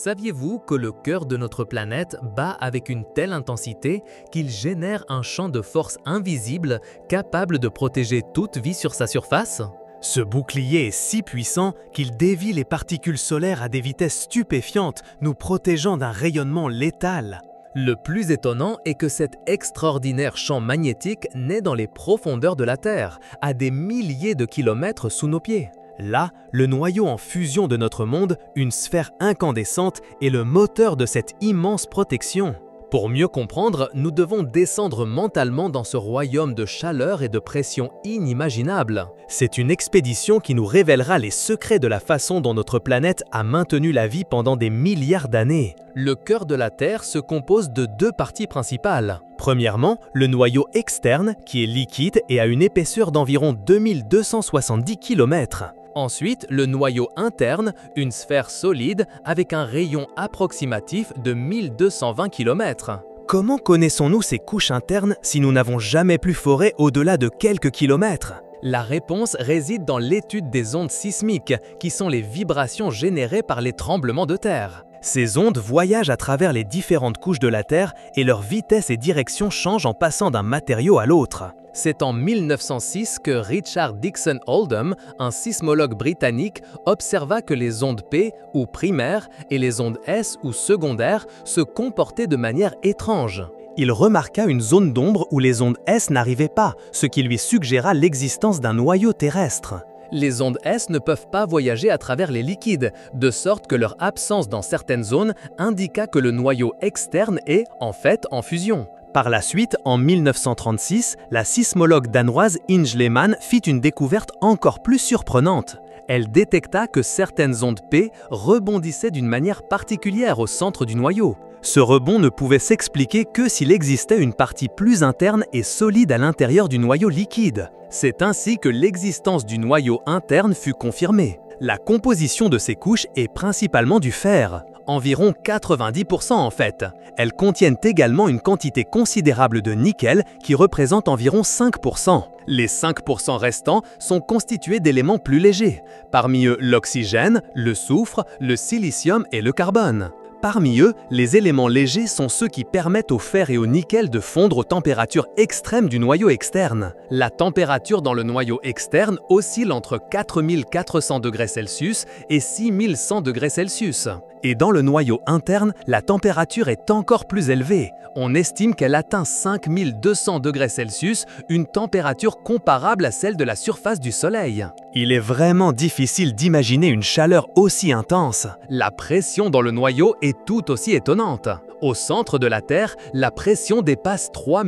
Saviez-vous que le cœur de notre planète bat avec une telle intensité qu'il génère un champ de force invisible capable de protéger toute vie sur sa surface? Ce bouclier est si puissant qu'il dévie les particules solaires à des vitesses stupéfiantes, nous protégeant d'un rayonnement létal. Le plus étonnant est que cet extraordinaire champ magnétique naît dans les profondeurs de la Terre, à des milliers de kilomètres sous nos pieds. Là, le noyau en fusion de notre monde, une sphère incandescente, est le moteur de cette immense protection. Pour mieux comprendre, nous devons descendre mentalement dans ce royaume de chaleur et de pression inimaginable. C'est une expédition qui nous révélera les secrets de la façon dont notre planète a maintenu la vie pendant des milliards d'années. Le cœur de la Terre se compose de deux parties principales. Premièrement, le noyau externe, qui est liquide et a une épaisseur d'environ 2270 km. Ensuite, le noyau interne, une sphère solide avec un rayon approximatif de 1220 km. Comment connaissons-nous ces couches internes si nous n'avons jamais pu forer au-delà de quelques kilomètres? La réponse réside dans l'étude des ondes sismiques, qui sont les vibrations générées par les tremblements de terre. Ces ondes voyagent à travers les différentes couches de la Terre et leur vitesse et direction changent en passant d'un matériau à l'autre. C'est en 1906 que Richard Dixon Oldham, un sismologue britannique, observa que les ondes P, ou primaires, et les ondes S, ou secondaires, se comportaient de manière étrange. Il remarqua une zone d'ombre où les ondes S n'arrivaient pas, ce qui lui suggéra l'existence d'un noyau terrestre. Les ondes S ne peuvent pas voyager à travers les liquides, de sorte que leur absence dans certaines zones indiqua que le noyau externe est, en fait, en fusion. Par la suite, en 1936, la sismologue danoise Inge Lehmann fit une découverte encore plus surprenante. Elle détecta que certaines ondes P rebondissaient d'une manière particulière au centre du noyau. Ce rebond ne pouvait s'expliquer que s'il existait une partie plus interne et solide à l'intérieur du noyau liquide. C'est ainsi que l'existence du noyau interne fut confirmée. La composition de ces couches est principalement du fer, environ 90% en fait. Elles contiennent également une quantité considérable de nickel qui représente environ 5%. Les 5% restants sont constitués d'éléments plus légers, parmi eux l'oxygène, le soufre, le silicium et le carbone. Parmi eux, les éléments légers sont ceux qui permettent au fer et au nickel de fondre aux températures extrêmes du noyau externe. La température dans le noyau externe oscille entre 4400 degrés Celsius et 6100 degrés Celsius. Et dans le noyau interne, la température est encore plus élevée. On estime qu'elle atteint 5200 degrés Celsius, une température comparable à celle de la surface du Soleil. Il est vraiment difficile d'imaginer une chaleur aussi intense. La pression dans le noyau est tout aussi étonnante. Au centre de la Terre, la pression dépasse 3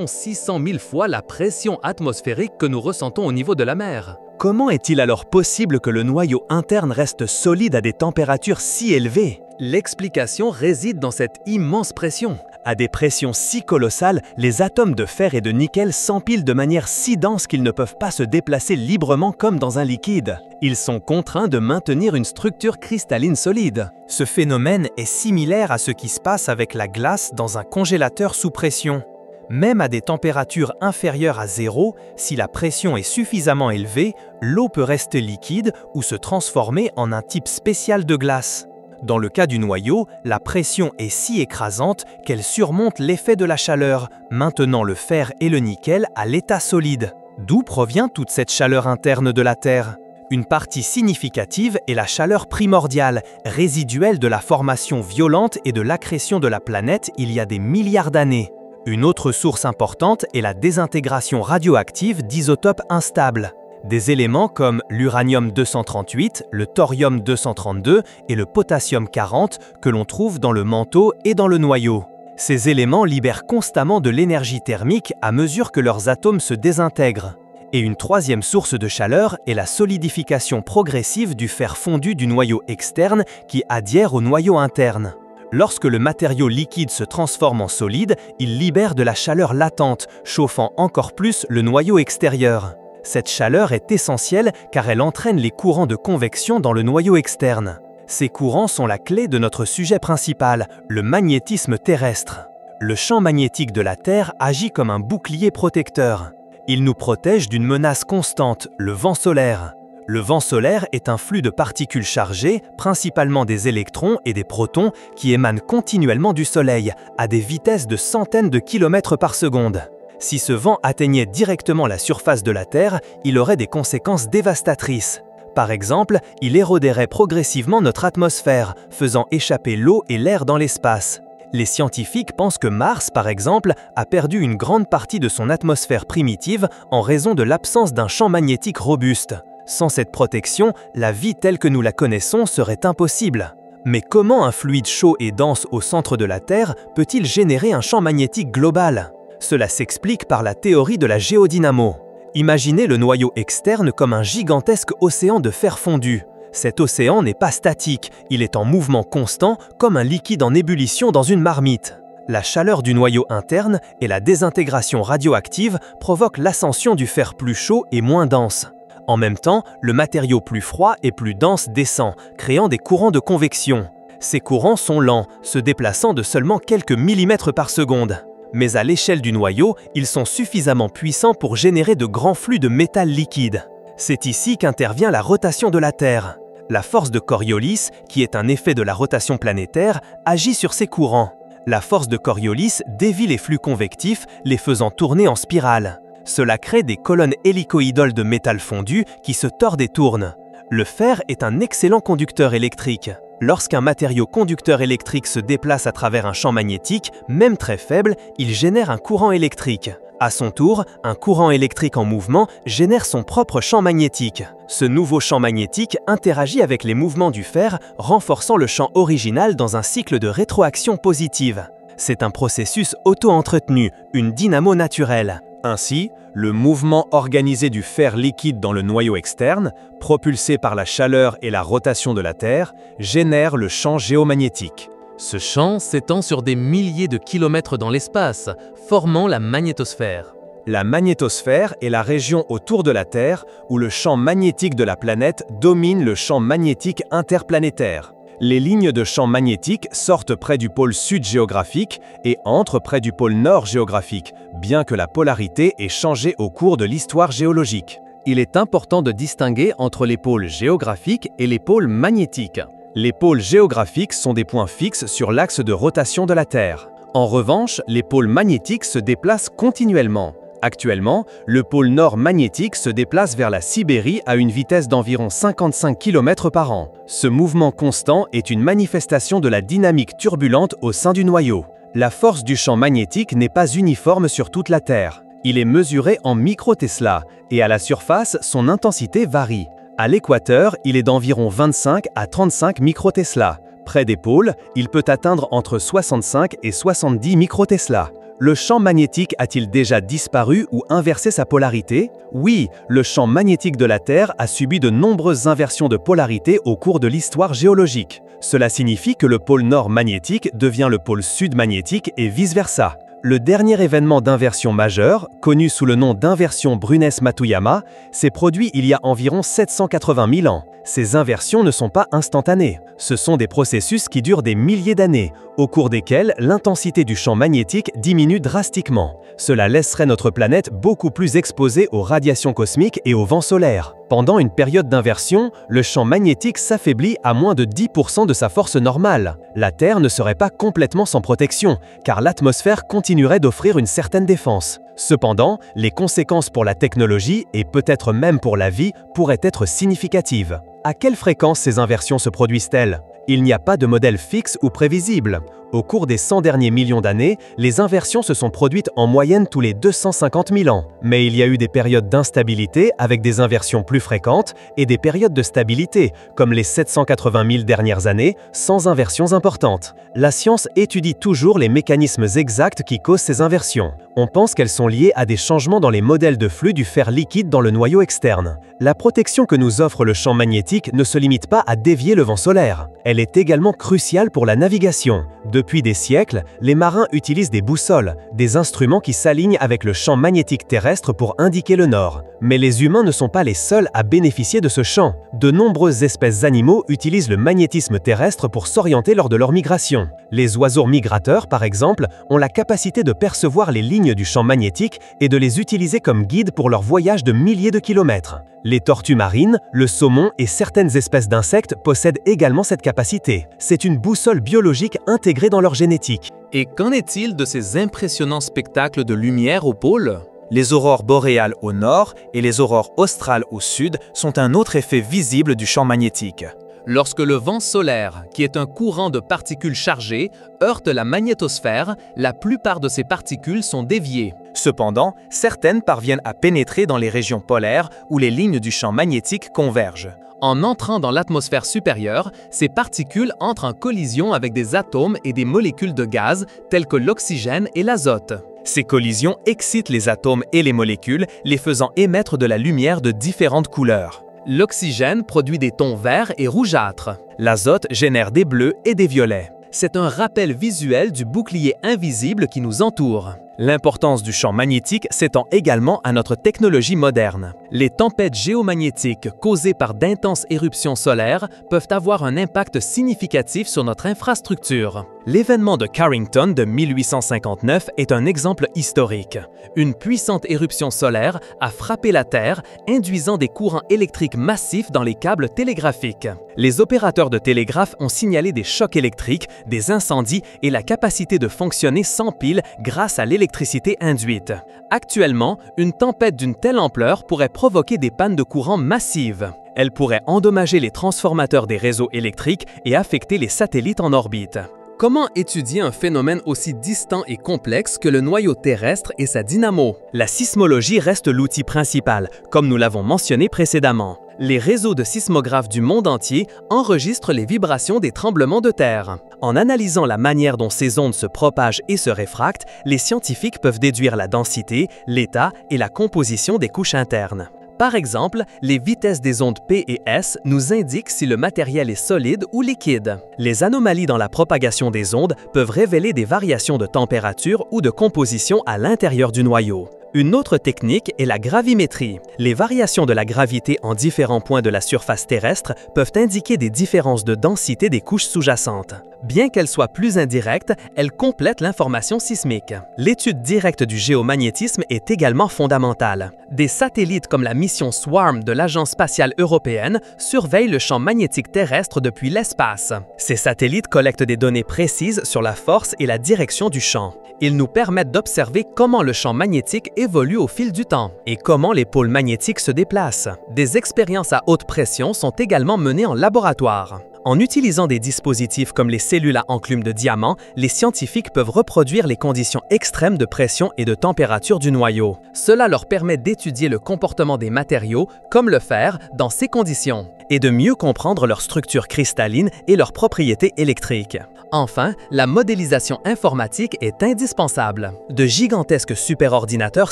600 000 fois la pression atmosphérique que nous ressentons au niveau de la mer. Comment est-il alors possible que le noyau interne reste solide à des températures si élevées? L'explication réside dans cette immense pression. À des pressions si colossales, les atomes de fer et de nickel s'empilent de manière si dense qu'ils ne peuvent pas se déplacer librement comme dans un liquide. Ils sont contraints de maintenir une structure cristalline solide. Ce phénomène est similaire à ce qui se passe avec la glace dans un congélateur sous pression. Même à des températures inférieures à 0, si la pression est suffisamment élevée, l'eau peut rester liquide ou se transformer en un type spécial de glace. Dans le cas du noyau, la pression est si écrasante qu'elle surmonte l'effet de la chaleur, maintenant le fer et le nickel à l'état solide. D'où provient toute cette chaleur interne de la Terre? Une partie significative est la chaleur primordiale, résiduelle de la formation violente et de l'accrétion de la planète il y a des milliards d'années. Une autre source importante est la désintégration radioactive d'isotopes instables. Des éléments comme l'uranium-238, le thorium-232 et le potassium-40 que l'on trouve dans le manteau et dans le noyau. Ces éléments libèrent constamment de l'énergie thermique à mesure que leurs atomes se désintègrent. Et une troisième source de chaleur est la solidification progressive du fer fondu du noyau externe qui adhère au noyau interne. Lorsque le matériau liquide se transforme en solide, il libère de la chaleur latente, chauffant encore plus le noyau extérieur. Cette chaleur est essentielle car elle entraîne les courants de convection dans le noyau externe. Ces courants sont la clé de notre sujet principal, le magnétisme terrestre. Le champ magnétique de la Terre agit comme un bouclier protecteur. Il nous protège d'une menace constante, le vent solaire. Le vent solaire est un flux de particules chargées, principalement des électrons et des protons, qui émanent continuellement du Soleil, à des vitesses de centaines de kilomètres par seconde. Si ce vent atteignait directement la surface de la Terre, il aurait des conséquences dévastatrices. Par exemple, il éroderait progressivement notre atmosphère, faisant échapper l'eau et l'air dans l'espace. Les scientifiques pensent que Mars, par exemple, a perdu une grande partie de son atmosphère primitive en raison de l'absence d'un champ magnétique robuste. Sans cette protection, la vie telle que nous la connaissons serait impossible. Mais comment un fluide chaud et dense au centre de la Terre peut-il générer un champ magnétique global? Cela s'explique par la théorie de la géodynamo. Imaginez le noyau externe comme un gigantesque océan de fer fondu. Cet océan n'est pas statique, il est en mouvement constant comme un liquide en ébullition dans une marmite. La chaleur du noyau interne et la désintégration radioactive provoquent l'ascension du fer plus chaud et moins dense. En même temps, le matériau plus froid et plus dense descend, créant des courants de convection. Ces courants sont lents, se déplaçant de seulement quelques millimètres par seconde. Mais à l'échelle du noyau, ils sont suffisamment puissants pour générer de grands flux de métal liquide. C'est ici qu'intervient la rotation de la Terre. La force de Coriolis, qui est un effet de la rotation planétaire, agit sur ces courants. La force de Coriolis dévie les flux convectifs, les faisant tourner en spirale. Cela crée des colonnes hélicoïdales de métal fondu qui se tordent et tournent. Le fer est un excellent conducteur électrique. Lorsqu'un matériau conducteur électrique se déplace à travers un champ magnétique, même très faible, il génère un courant électrique. À son tour, un courant électrique en mouvement génère son propre champ magnétique. Ce nouveau champ magnétique interagit avec les mouvements du fer, renforçant le champ original dans un cycle de rétroaction positive. C'est un processus auto-entretenu, une dynamo naturelle. Ainsi, le mouvement organisé du fer liquide dans le noyau externe, propulsé par la chaleur et la rotation de la Terre, génère le champ géomagnétique. Ce champ s'étend sur des milliers de kilomètres dans l'espace, formant la magnétosphère. La magnétosphère est la région autour de la Terre où le champ magnétique de la planète domine le champ magnétique interplanétaire. Les lignes de champ magnétique sortent près du pôle sud géographique et entrent près du pôle nord géographique, bien que la polarité ait changé au cours de l'histoire géologique. Il est important de distinguer entre les pôles géographiques et les pôles magnétiques. Les pôles géographiques sont des points fixes sur l'axe de rotation de la Terre. En revanche, les pôles magnétiques se déplacent continuellement. Actuellement, le pôle nord magnétique se déplace vers la Sibérie à une vitesse d'environ 55 km par an. Ce mouvement constant est une manifestation de la dynamique turbulente au sein du noyau. La force du champ magnétique n'est pas uniforme sur toute la Terre. Il est mesuré en microtesla et à la surface, son intensité varie. À l'équateur, il est d'environ 25 à 35 microtesla. Près des pôles, il peut atteindre entre 65 et 70 microtesla. Le champ magnétique a-t-il déjà disparu ou inversé sa polarité? Oui, le champ magnétique de la Terre a subi de nombreuses inversions de polarité au cours de l'histoire géologique. Cela signifie que le pôle nord magnétique devient le pôle sud magnétique et vice-versa. Le dernier événement d'inversion majeure, connu sous le nom d'inversion Brunès-Matuyama, s'est produit il y a environ 780 000 ans. Ces inversions ne sont pas instantanées. Ce sont des processus qui durent des milliers d'années, au cours desquels l'intensité du champ magnétique diminue drastiquement. Cela laisserait notre planète beaucoup plus exposée aux radiations cosmiques et aux vents solaires. Pendant une période d'inversion, le champ magnétique s'affaiblit à moins de 10% de sa force normale. La Terre ne serait pas complètement sans protection, car l'atmosphère continuerait d'offrir une certaine défense. Cependant, les conséquences pour la technologie et peut-être même pour la vie pourraient être significatives. À quelle fréquence ces inversions se produisent-elles? Il n'y a pas de modèle fixe ou prévisible. Au cours des 100 derniers millions d'années, les inversions se sont produites en moyenne tous les 250 000 ans. Mais il y a eu des périodes d'instabilité avec des inversions plus fréquentes et des périodes de stabilité, comme les 780 000 dernières années, sans inversions importantes. La science étudie toujours les mécanismes exacts qui causent ces inversions. On pense qu'elles sont liées à des changements dans les modèles de flux du fer liquide dans le noyau externe. La protection que nous offre le champ magnétique ne se limite pas à dévier le vent solaire. Elle est également cruciale pour la navigation. Depuis des siècles, les marins utilisent des boussoles, des instruments qui s'alignent avec le champ magnétique terrestre pour indiquer le nord. Mais les humains ne sont pas les seuls à bénéficier de ce champ. De nombreuses espèces d'animaux utilisent le magnétisme terrestre pour s'orienter lors de leur migration. Les oiseaux migrateurs, par exemple, ont la capacité de percevoir les lignes du champ magnétique et de les utiliser comme guide pour leur voyage de milliers de kilomètres. Les tortues marines, le saumon et certaines espèces d'insectes possèdent également cette capacité. C'est une boussole biologique intégrée dans leur génétique. Et qu'en est-il de ces impressionnants spectacles de lumière au pôle? Les aurores boréales au nord et les aurores australes au sud sont un autre effet visible du champ magnétique. Lorsque le vent solaire, qui est un courant de particules chargées, heurte la magnétosphère, la plupart de ces particules sont déviées. Cependant, certaines parviennent à pénétrer dans les régions polaires où les lignes du champ magnétique convergent. En entrant dans l'atmosphère supérieure, ces particules entrent en collision avec des atomes et des molécules de gaz tels que l'oxygène et l'azote. Ces collisions excitent les atomes et les molécules, les faisant émettre de la lumière de différentes couleurs. L'oxygène produit des tons verts et rougeâtres. L'azote génère des bleus et des violets. C'est un rappel visuel du bouclier invisible qui nous entoure. L'importance du champ magnétique s'étend également à notre technologie moderne. Les tempêtes géomagnétiques causées par d'intenses éruptions solaires peuvent avoir un impact significatif sur notre infrastructure. L'événement de Carrington de 1859 est un exemple historique. Une puissante éruption solaire a frappé la Terre, induisant des courants électriques massifs dans les câbles télégraphiques. Les opérateurs de télégraphe ont signalé des chocs électriques, des incendies et la capacité de fonctionner sans pile grâce à l'électricité induite. Actuellement, une tempête d'une telle ampleur pourrait provoquer des pannes de courant massives. Elle pourrait endommager les transformateurs des réseaux électriques et affecter les satellites en orbite. Comment étudier un phénomène aussi distant et complexe que le noyau terrestre et sa dynamo? La sismologie reste l'outil principal, comme nous l'avons mentionné précédemment. Les réseaux de sismographes du monde entier enregistrent les vibrations des tremblements de terre. En analysant la manière dont ces ondes se propagent et se réfractent, les scientifiques peuvent déduire la densité, l'état et la composition des couches internes. Par exemple, les vitesses des ondes P et S nous indiquent si le matériel est solide ou liquide. Les anomalies dans la propagation des ondes peuvent révéler des variations de température ou de composition à l'intérieur du noyau. Une autre technique est la gravimétrie. Les variations de la gravité en différents points de la surface terrestre peuvent indiquer des différences de densité des couches sous-jacentes. Bien qu'elles soient plus indirectes, elles complètent l'information sismique. L'étude directe du géomagnétisme est également fondamentale. Des satellites comme la mission SWARM de l'Agence spatiale européenne surveillent le champ magnétique terrestre depuis l'espace. Ces satellites collectent des données précises sur la force et la direction du champ. Ils nous permettent d'observer comment le champ magnétique évolue au fil du temps et comment les pôles magnétiques se déplacent. Des expériences à haute pression sont également menées en laboratoire. En utilisant des dispositifs comme les cellules à enclume de diamant, les scientifiques peuvent reproduire les conditions extrêmes de pression et de température du noyau. Cela leur permet d'étudier le comportement des matériaux, comme le fer, dans ces conditions. Et de mieux comprendre leur structure cristalline et leurs propriétés électriques. Enfin, la modélisation informatique est indispensable. De gigantesques superordinateurs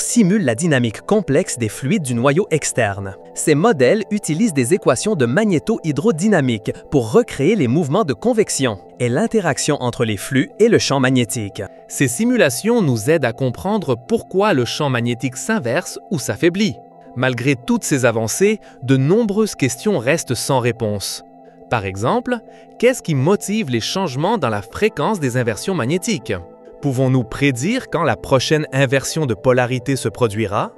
simulent la dynamique complexe des fluides du noyau externe. Ces modèles utilisent des équations de magnéto-hydrodynamique pour recréer les mouvements de convection et l'interaction entre les flux et le champ magnétique. Ces simulations nous aident à comprendre pourquoi le champ magnétique s'inverse ou s'affaiblit. Malgré toutes ces avancées, de nombreuses questions restent sans réponse. Par exemple, qu'est-ce qui motive les changements dans la fréquence des inversions magnétiques? Pouvons-nous prédire quand la prochaine inversion de polarité se produira?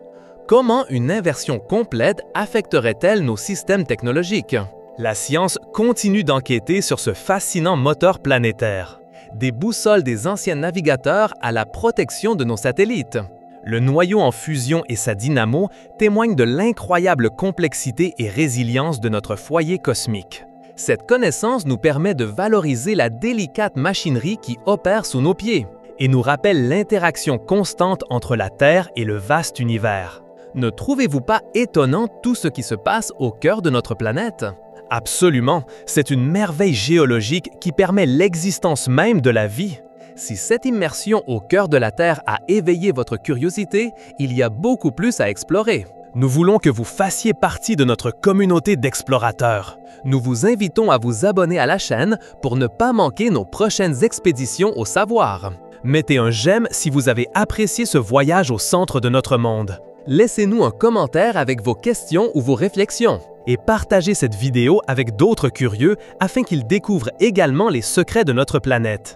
Comment une inversion complète affecterait-elle nos systèmes technologiques? La science continue d'enquêter sur ce fascinant moteur planétaire. Des boussoles des anciens navigateurs à la protection de nos satellites. Le noyau en fusion et sa dynamo témoignent de l'incroyable complexité et résilience de notre foyer cosmique. Cette connaissance nous permet de valoriser la délicate machinerie qui opère sous nos pieds et nous rappelle l'interaction constante entre la Terre et le vaste univers. Ne trouvez-vous pas étonnant tout ce qui se passe au cœur de notre planète? Absolument, c'est une merveille géologique qui permet l'existence même de la vie. Si cette immersion au cœur de la Terre a éveillé votre curiosité, il y a beaucoup plus à explorer. Nous voulons que vous fassiez partie de notre communauté d'explorateurs. Nous vous invitons à vous abonner à la chaîne pour ne pas manquer nos prochaines expéditions au savoir. Mettez un j'aime si vous avez apprécié ce voyage au centre de notre monde. Laissez-nous un commentaire avec vos questions ou vos réflexions. Et partagez cette vidéo avec d'autres curieux afin qu'ils découvrent également les secrets de notre planète.